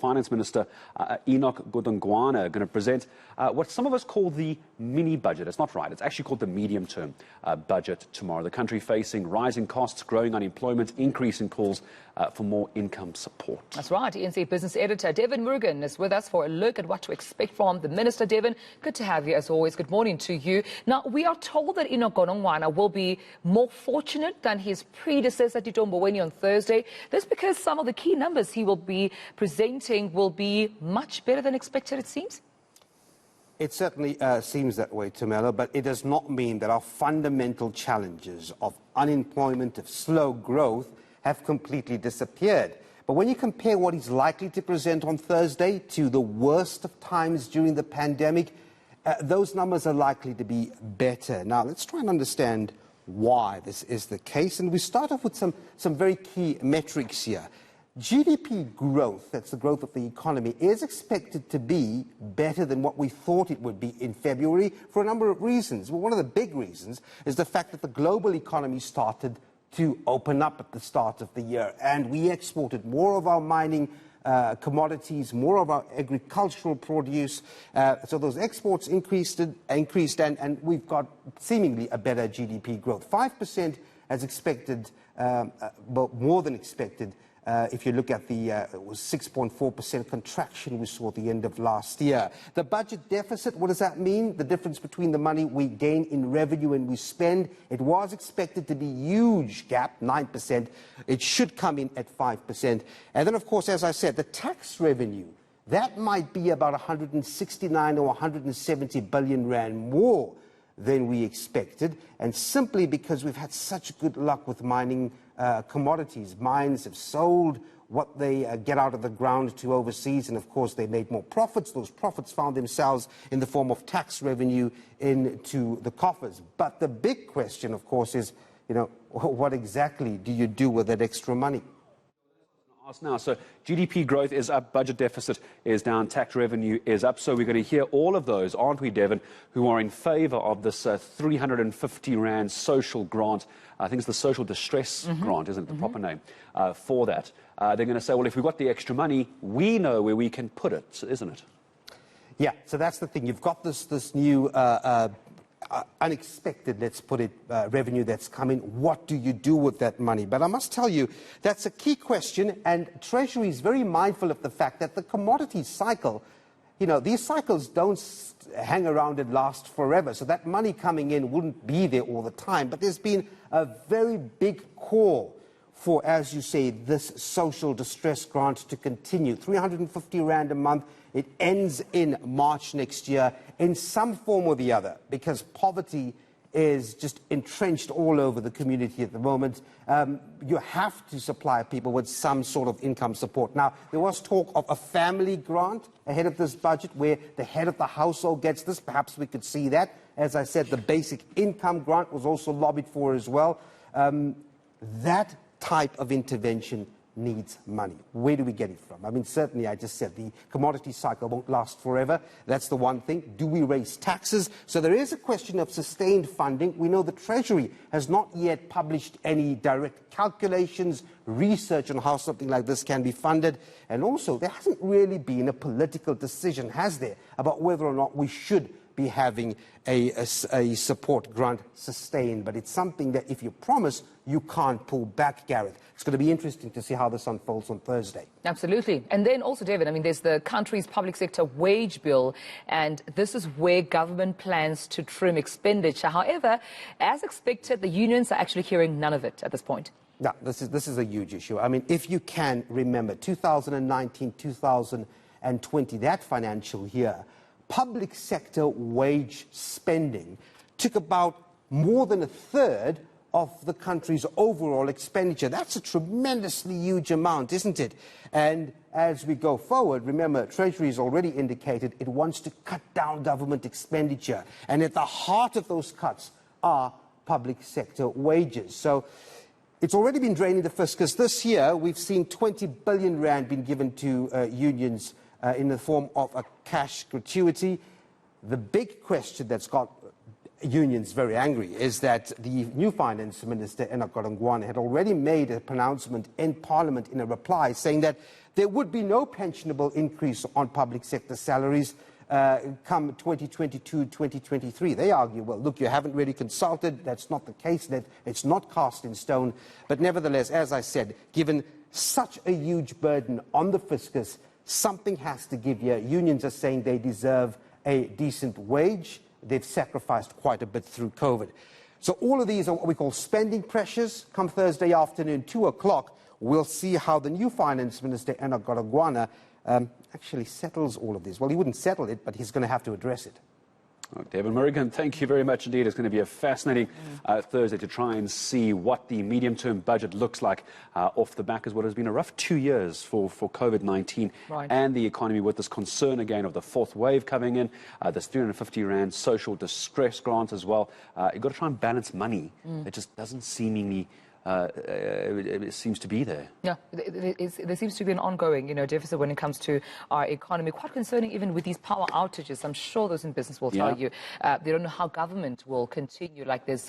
Finance Minister Enoch Godongwana are going to present what some of us call the mini budget. It's not right. It's actually called the medium-term budget tomorrow. The country facing rising costs, growing unemployment, increasing calls for more income support. That's right. ENC Business Editor Devin Murugan is with us for a look at what to expect from the Minister. Devin, good to have you as always. Good morning to you. Now, we are told that Enoch Godongwana will be more fortunate than his predecessor, Tito Mboweni, on Thursday. This because some of the key numbers he will be presenting will be much better than expected, it seems? It certainly seems that way, Tamela, but it does not mean that our fundamental challenges of unemployment, of slow growth, have completely disappeared. But when you compare what he's likely to present on Thursday to the worst of times during the pandemic, those numbers are likely to be better. Now, let's try and understand why this is the case. And we start off with some very key metrics here. GDP growth, that's the growth of the economy, is expected to be better than what we thought it would be in February for a number of reasons. Well, one of the big reasons is the fact that the global economy started to open up at the start of the year, and we exported more of our mining commodities, more of our agricultural produce. So those exports increased and we've got seemingly a better GDP growth. 5% as expected, but more than expected. If you look at the it was 6.4% contraction we saw at the end of last year. The budget deficit, what does that mean? The difference between the money we gain in revenue and we spend. It was expected to be a huge gap, 9%. It should come in at 5%. And then, of course, as I said, the tax revenue, that might be about 169 or 170 billion rand more than we expected, and simply because we've had such good luck with mining commodities. Mines have sold what they get out of the ground to overseas, and of course they made more profits. Those profits found themselves in the form of tax revenue into the coffers. But the big question, of course, is, what exactly do you do with that extra money? Now, so GDP growth is up, budget deficit is down, tax revenue is up. So we're going to hear all of those, aren't we, Devin, who are in favour of this 350 rand social grant. I think it's the social distress grant, isn't it, the proper name for that. They're going to say, well, if we've got the extra money, we know where we can put it, isn't it? Yeah, so that's the thing. You've got this new unexpected, let's put it, revenue that's coming. What do you do with that money? But I must tell you, that's a key question, and Treasury is very mindful of the fact that the commodity cycle, these cycles don't hang around and last forever, so that money coming in wouldn't be there all the time. But there's been a very big call for, as you say, this social distress grant to continue. 350 rand a month. It ends in March next year in some form or the other, because poverty is just entrenched all over the community at the moment. You have to supply people with some sort of income support. Now, there was talk of a family grant ahead of this budget where the head of the household gets this. Perhaps we could see that. As I said, the basic income grant was also lobbied for as well. That type of intervention needs money. Where do we get it from? I mean, certainly, I just said the commodity cycle won't last forever. That's the one thing. Do we raise taxes? So there is a question of sustained funding. We know the Treasury has not yet published any direct calculations, research on how something like this can be funded. And also, there hasn't really been a political decision, has there, about whether or not we should be having a support grant sustained. But it's something that if you promise, you can't pull back, Gareth. It's going to be interesting to see how this unfolds on Thursday. Absolutely. And then also, David, I mean, there's the country's public sector wage bill, and this is where government plans to trim expenditure. However, as expected, the unions are actually hearing none of it at this point. Yeah, this is a huge issue. I mean, if you can remember, 2019, 2020, that financial year, public sector wage spending took about more than a third of the country's overall expenditure. That's a tremendously huge amount, isn't it? And as we go forward, remember, Treasury has already indicated it wants to cut down government expenditure. And at the heart of those cuts are public sector wages. So it's already been draining the fiscus. This year, we've seen 20 billion rand being given to unions in the form of a cash gratuity. The big question that's got unions very angry is that the new Finance Minister, Enoch Godongwana, had already made a pronouncement in Parliament in a reply saying that there would be no pensionable increase on public sector salaries come 2022-2023. They argue, well, look, you haven't really consulted. That's not the case. That it's not cast in stone. But nevertheless, as I said, given such a huge burden on the fiscus, something has to give here. Unions are saying they deserve a decent wage. They've sacrificed quite a bit through COVID. So all of these are what we call spending pressures. Come Thursday afternoon, 2 o'clock, we'll see how the new Finance Minister, Enoch Godongwana, actually settles all of this. Well, he wouldn't settle it, but he's going to have to address it. Oh, Devin Morgan, thank you very much indeed. It's going to be a fascinating Thursday to try and see what the medium-term budget looks like off the back of what has been a rough 2 years for COVID-19 and the economy, with this concern again of the fourth wave coming in, this 350 Rand social distress grant as well. You've got to try and balance money. It just doesn't seemingly... it seems to be there. Yeah, there seems to be an ongoing, deficit when it comes to our economy. Quite concerning, even with these power outages. I'm sure those in business will tell you they don't know how government will continue like this.